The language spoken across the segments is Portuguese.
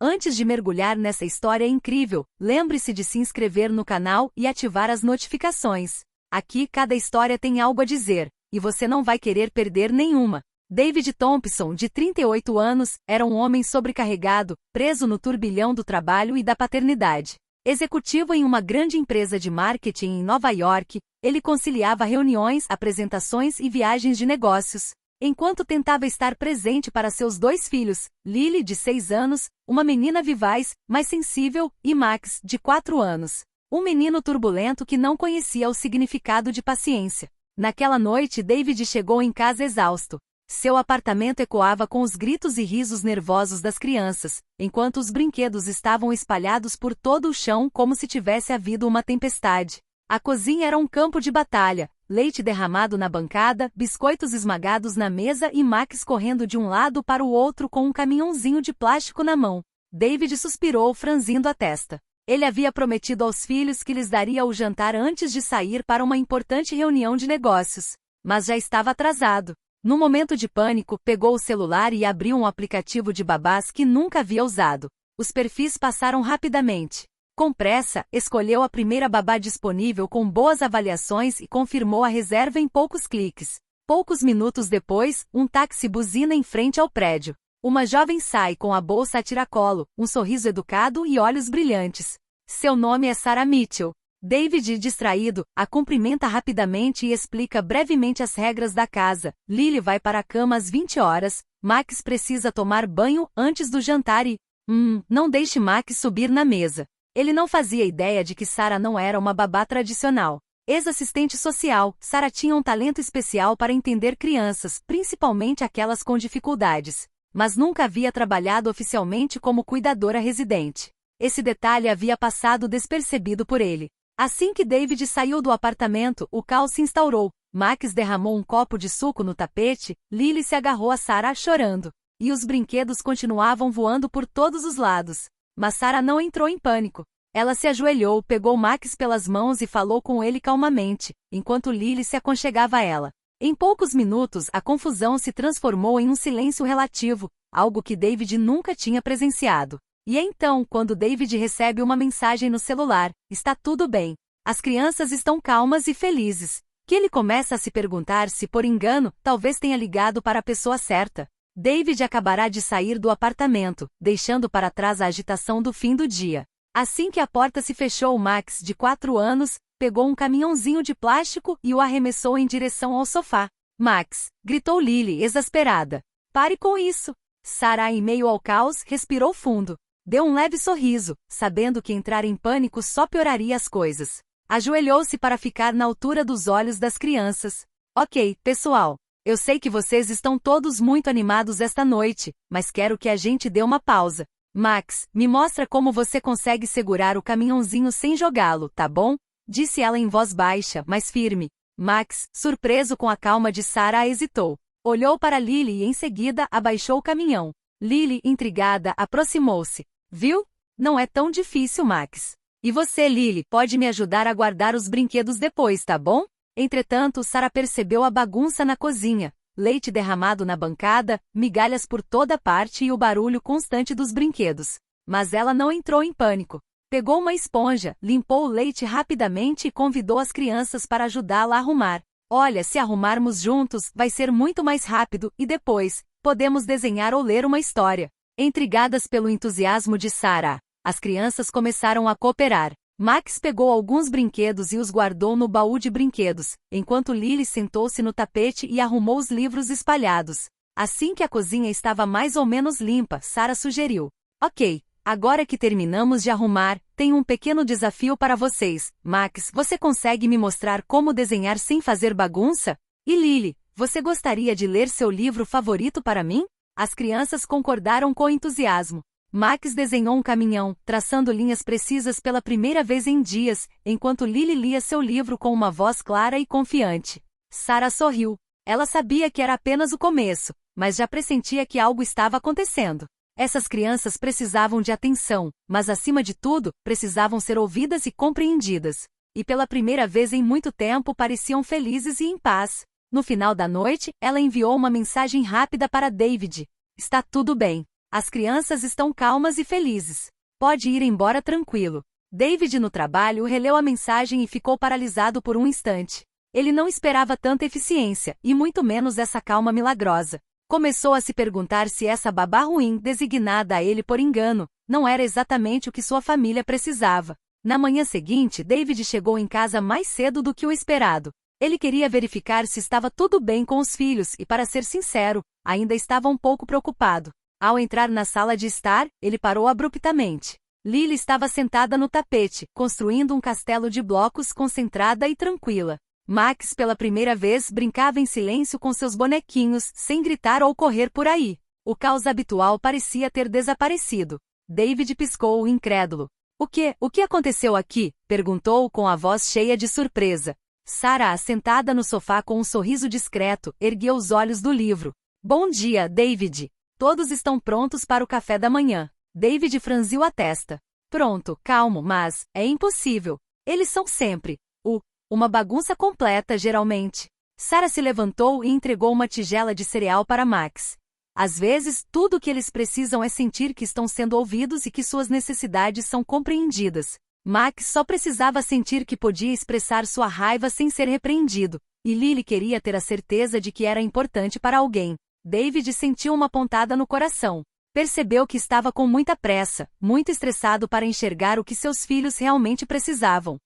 Antes de mergulhar nessa história incrível, lembre-se de se inscrever no canal e ativar as notificações. Aqui cada história tem algo a dizer, e você não vai querer perder nenhuma. David Thompson, de 38 anos, era um homem sobrecarregado, preso no turbilhão do trabalho e da paternidade. Executivo em uma grande empresa de marketing em Nova York, ele conciliava reuniões, apresentações e viagens de negócios, enquanto tentava estar presente para seus 2 filhos, Lily, de 6 anos, uma menina vivaz, mas sensível, e Max, de 4 anos, um menino turbulento que não conhecia o significado de paciência. Naquela noite, David chegou em casa exausto. Seu apartamento ecoava com os gritos e risos nervosos das crianças, enquanto os brinquedos estavam espalhados por todo o chão como se tivesse havido uma tempestade. A cozinha era um campo de batalha, leite derramado na bancada, biscoitos esmagados na mesa e Max correndo de um lado para o outro com um caminhãozinho de plástico na mão. David suspirou, franzindo a testa. Ele havia prometido aos filhos que lhes daria o jantar antes de sair para uma importante reunião de negócios, mas já estava atrasado. No momento de pânico, pegou o celular e abriu um aplicativo de babás que nunca havia usado. Os perfis passaram rapidamente. Com pressa, escolheu a primeira babá disponível com boas avaliações e confirmou a reserva em poucos cliques. Poucos minutos depois, um táxi buzina em frente ao prédio. Uma jovem sai com a bolsa a tiracolo, um sorriso educado e olhos brilhantes. Seu nome é Sarah Mitchell. David, distraído, a cumprimenta rapidamente e explica brevemente as regras da casa. Lily vai para a cama às 20 horas, Max precisa tomar banho antes do jantar e... não deixe Max subir na mesa. Ele não fazia ideia de que Sarah não era uma babá tradicional. Ex-assistente social, Sarah tinha um talento especial para entender crianças, principalmente aquelas com dificuldades, mas nunca havia trabalhado oficialmente como cuidadora residente. Esse detalhe havia passado despercebido por ele. Assim que David saiu do apartamento, o caos se instaurou. Max derramou um copo de suco no tapete, Lily se agarrou a Sarah chorando, e os brinquedos continuavam voando por todos os lados. Mas Sarah não entrou em pânico. Ela se ajoelhou, pegou Max pelas mãos e falou com ele calmamente, enquanto Lily se aconchegava a ela. Em poucos minutos, a confusão se transformou em um silêncio relativo, algo que David nunca tinha presenciado. E é então, quando David recebe uma mensagem no celular: está tudo bem. As crianças estão calmas e felizes. Que ele começa a se perguntar se, por engano, talvez tenha ligado para a pessoa certa. David acabará de sair do apartamento, deixando para trás a agitação do fim do dia. Assim que a porta se fechou, Max, de 4 anos, pegou um caminhãozinho de plástico e o arremessou em direção ao sofá. Max, gritou Lily, exasperada. Pare com isso. Sarah, em meio ao caos, respirou fundo. Deu um leve sorriso, sabendo que entrar em pânico só pioraria as coisas. Ajoelhou-se para ficar na altura dos olhos das crianças. Ok, pessoal. Eu sei que vocês estão todos muito animados esta noite, mas quero que a gente dê uma pausa. Max, me mostra como você consegue segurar o caminhãozinho sem jogá-lo, tá bom? Disse ela em voz baixa, mas firme. Max, surpreso com a calma de Sarah, hesitou. Olhou para Lily e em seguida abaixou o caminhão. Lily, intrigada, aproximou-se. Viu? Não é tão difícil, Max. E você, Lily, pode me ajudar a guardar os brinquedos depois, tá bom? Entretanto, Sarah percebeu a bagunça na cozinha. Leite derramado na bancada, migalhas por toda parte e o barulho constante dos brinquedos. Mas ela não entrou em pânico. Pegou uma esponja, limpou o leite rapidamente e convidou as crianças para ajudá-la a arrumar. Olha, se arrumarmos juntos, vai ser muito mais rápido e depois, podemos desenhar ou ler uma história. Intrigadas pelo entusiasmo de Sarah, as crianças começaram a cooperar. Max pegou alguns brinquedos e os guardou no baú de brinquedos, enquanto Lily sentou-se no tapete e arrumou os livros espalhados. Assim que a cozinha estava mais ou menos limpa, Sarah sugeriu. Ok, agora que terminamos de arrumar, tenho um pequeno desafio para vocês. Max, você consegue me mostrar como desenhar sem fazer bagunça? E Lily, você gostaria de ler seu livro favorito para mim? As crianças concordaram com entusiasmo. Max desenhou um caminhão, traçando linhas precisas pela primeira vez em dias, enquanto Lily lia seu livro com uma voz clara e confiante. Sarah sorriu. Ela sabia que era apenas o começo, mas já pressentia que algo estava acontecendo. Essas crianças precisavam de atenção, mas acima de tudo, precisavam ser ouvidas e compreendidas. E pela primeira vez em muito tempo pareciam felizes e em paz. No final da noite, ela enviou uma mensagem rápida para David. Está tudo bem. As crianças estão calmas e felizes. Pode ir embora tranquilo. David no trabalho releu a mensagem e ficou paralisado por um instante. Ele não esperava tanta eficiência, e muito menos essa calma milagrosa. Começou a se perguntar se essa babá ruim, designada a ele por engano, não era exatamente o que sua família precisava. Na manhã seguinte, David chegou em casa mais cedo do que o esperado. Ele queria verificar se estava tudo bem com os filhos e, para ser sincero, ainda estava um pouco preocupado. Ao entrar na sala de estar, ele parou abruptamente. Lily estava sentada no tapete, construindo um castelo de blocos concentrada e tranquila. Max, pela primeira vez, brincava em silêncio com seus bonequinhos, sem gritar ou correr por aí. O caos habitual parecia ter desaparecido. David piscou, incrédulo. O que aconteceu aqui? Perguntou com a voz cheia de surpresa. Sarah, sentada no sofá com um sorriso discreto, ergueu os olhos do livro. Bom dia, David. Todos estão prontos para o café da manhã. David franziu a testa. Pronto, calmo, mas é impossível. Eles são sempre uma bagunça completa, geralmente. Sarah se levantou e entregou uma tigela de cereal para Max. Às vezes, tudo o que eles precisam é sentir que estão sendo ouvidos e que suas necessidades são compreendidas. Max só precisava sentir que podia expressar sua raiva sem ser repreendido, e Lily queria ter a certeza de que era importante para alguém. David sentiu uma pontada no coração. Percebeu que estava com muita pressa, muito estressado para enxergar o que seus filhos realmente precisavam.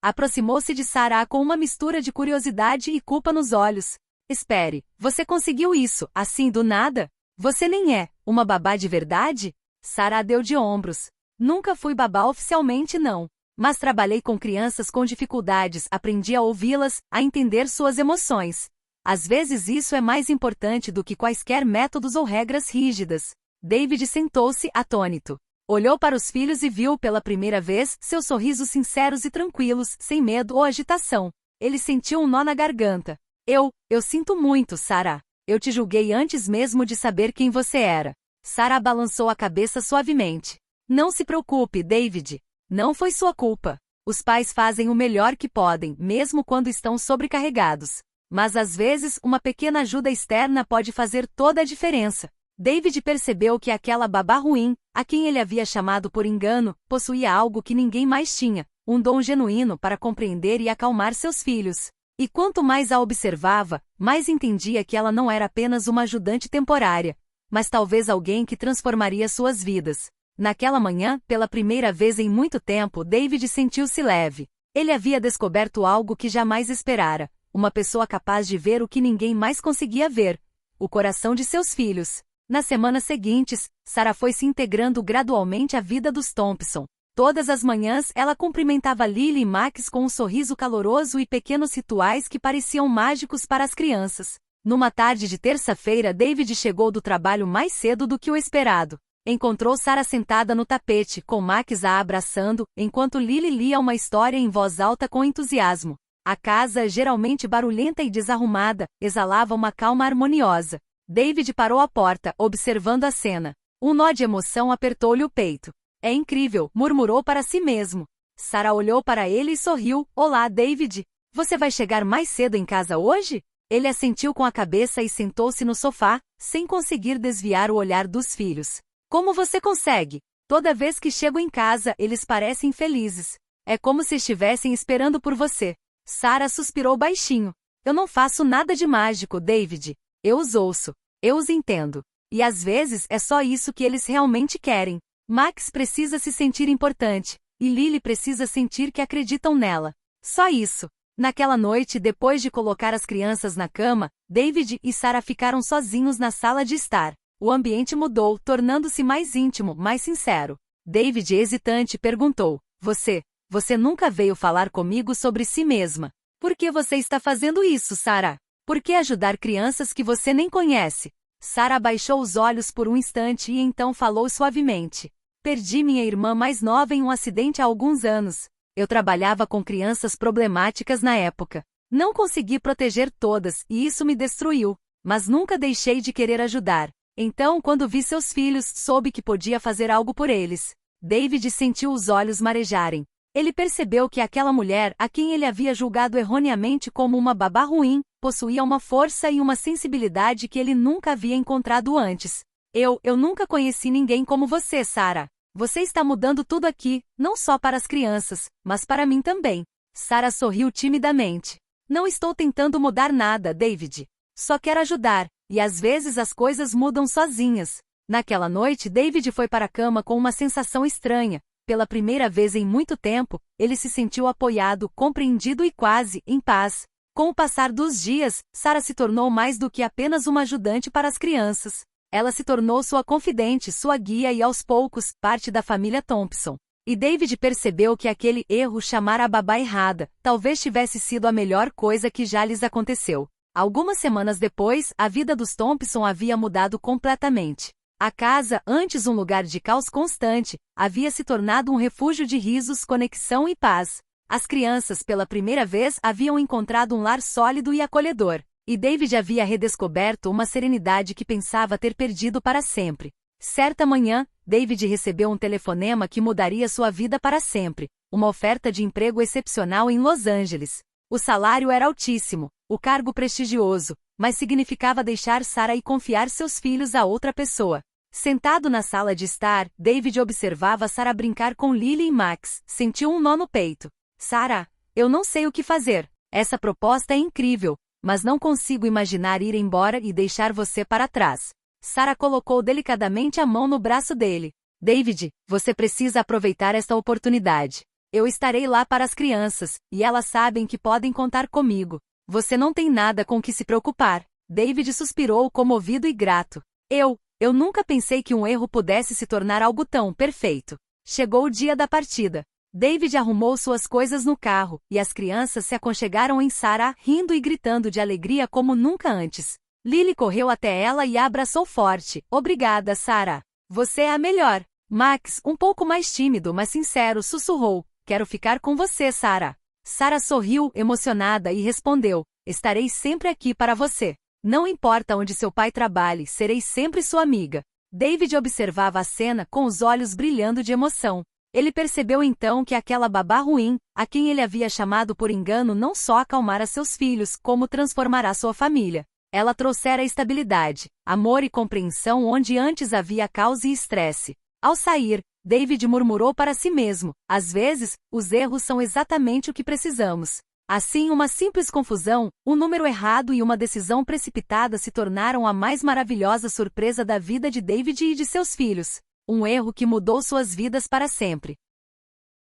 Aproximou-se de Sarah com uma mistura de curiosidade e culpa nos olhos. Espere, você conseguiu isso, assim do nada? Você nem é uma babá de verdade? Sarah deu de ombros. Nunca fui babá oficialmente não. Mas trabalhei com crianças com dificuldades, aprendi a ouvi-las, a entender suas emoções. Às vezes isso é mais importante do que quaisquer métodos ou regras rígidas. David sentou-se atônito. Olhou para os filhos e viu pela primeira vez seus sorrisos sinceros e tranquilos, sem medo ou agitação. Ele sentiu um nó na garganta. Eu sinto muito, Sarah. Eu te julguei antes mesmo de saber quem você era. Sarah balançou a cabeça suavemente. Não se preocupe, David. Não foi sua culpa. Os pais fazem o melhor que podem, mesmo quando estão sobrecarregados. Mas às vezes, uma pequena ajuda externa pode fazer toda a diferença. David percebeu que aquela babá ruim, a quem ele havia chamado por engano, possuía algo que ninguém mais tinha, um dom genuíno para compreender e acalmar seus filhos. E quanto mais a observava, mais entendia que ela não era apenas uma ajudante temporária, mas talvez alguém que transformaria suas vidas. Naquela manhã, pela primeira vez em muito tempo, David sentiu-se leve. Ele havia descoberto algo que jamais esperara, uma pessoa capaz de ver o que ninguém mais conseguia ver, o coração de seus filhos. Nas semanas seguintes, Sarah foi se integrando gradualmente à vida dos Thompson. Todas as manhãs, ela cumprimentava Lily e Max com um sorriso caloroso e pequenos rituais que pareciam mágicos para as crianças. Numa tarde de terça-feira, David chegou do trabalho mais cedo do que o esperado. Encontrou Sarah sentada no tapete, com Max a abraçando, enquanto Lily lia uma história em voz alta com entusiasmo. A casa, geralmente barulhenta e desarrumada, exalava uma calma harmoniosa. David parou à porta, observando a cena. Um nó de emoção apertou-lhe o peito. É incrível, murmurou para si mesmo. Sarah olhou para ele e sorriu. Olá, David. Você vai chegar mais cedo em casa hoje? Ele assentiu com a cabeça e sentou-se no sofá, sem conseguir desviar o olhar dos filhos. Como você consegue? Toda vez que chego em casa, eles parecem felizes. É como se estivessem esperando por você. Sarah suspirou baixinho. Eu não faço nada de mágico, David. Eu os ouço. Eu os entendo. E às vezes é só isso que eles realmente querem. Max precisa se sentir importante, e Lily precisa sentir que acreditam nela. Só isso. Naquela noite, depois de colocar as crianças na cama, David e Sarah ficaram sozinhos na sala de estar. O ambiente mudou, tornando-se mais íntimo, mais sincero. David, hesitante, perguntou: Você nunca veio falar comigo sobre si mesma. Por que você está fazendo isso, Sarah? Por que ajudar crianças que você nem conhece? Sarah baixou os olhos por um instante e então falou suavemente. Perdi minha irmã mais nova em um acidente há alguns anos. Eu trabalhava com crianças problemáticas na época. Não consegui proteger todas e isso me destruiu. Mas nunca deixei de querer ajudar. Então, quando vi seus filhos, soube que podia fazer algo por eles. David sentiu os olhos marejarem. Ele percebeu que aquela mulher, a quem ele havia julgado erroneamente como uma babá ruim, possuía uma força e uma sensibilidade que ele nunca havia encontrado antes. Eu nunca conheci ninguém como você, Sarah. Você está mudando tudo aqui, não só para as crianças, mas para mim também. Sarah sorriu timidamente. Não estou tentando mudar nada, David. Só quero ajudar, e às vezes as coisas mudam sozinhas. Naquela noite, David foi para a cama com uma sensação estranha. Pela primeira vez em muito tempo, ele se sentiu apoiado, compreendido e quase em paz. Com o passar dos dias, Sarah se tornou mais do que apenas uma ajudante para as crianças. Ela se tornou sua confidente, sua guia e, aos poucos, parte da família Thompson. E David percebeu que aquele erro, chamar a babá errada, talvez tivesse sido a melhor coisa que já lhes aconteceu. Algumas semanas depois, a vida dos Thompson havia mudado completamente. A casa, antes um lugar de caos constante, havia se tornado um refúgio de risos, conexão e paz. As crianças, pela primeira vez, haviam encontrado um lar sólido e acolhedor. E David havia redescoberto uma serenidade que pensava ter perdido para sempre. Certa manhã, David recebeu um telefonema que mudaria sua vida para sempre. Uma oferta de emprego excepcional em Los Angeles. O salário era altíssimo, o cargo prestigioso, mas significava deixar Sarah e confiar seus filhos a outra pessoa. Sentado na sala de estar, David observava Sarah brincar com Lily e Max. Sentiu um nó no peito. Sarah, eu não sei o que fazer. Essa proposta é incrível. Mas não consigo imaginar ir embora e deixar você para trás. Sarah colocou delicadamente a mão no braço dele. David, você precisa aproveitar esta oportunidade. Eu estarei lá para as crianças, e elas sabem que podem contar comigo. Você não tem nada com que se preocupar. David suspirou comovido e grato. Eu nunca pensei que um erro pudesse se tornar algo tão perfeito. Chegou o dia da partida. David arrumou suas coisas no carro, e as crianças se aconchegaram em Sarah, rindo e gritando de alegria como nunca antes. Lily correu até ela e a abraçou forte. Obrigada, Sarah. Você é a melhor. Max, um pouco mais tímido mas sincero, sussurrou. Quero ficar com você, Sarah. Sarah sorriu, emocionada, e respondeu. Estarei sempre aqui para você. Não importa onde seu pai trabalhe, serei sempre sua amiga. David observava a cena com os olhos brilhando de emoção. Ele percebeu então que aquela babá ruim, a quem ele havia chamado por engano, não só acalmara seus filhos, como transformará sua família. Ela trouxera estabilidade, amor e compreensão onde antes havia caos e estresse. Ao sair, David murmurou para si mesmo, às vezes, os erros são exatamente o que precisamos. Assim, uma simples confusão, um número errado e uma decisão precipitada se tornaram a mais maravilhosa surpresa da vida de David e de seus filhos. Um erro que mudou suas vidas para sempre.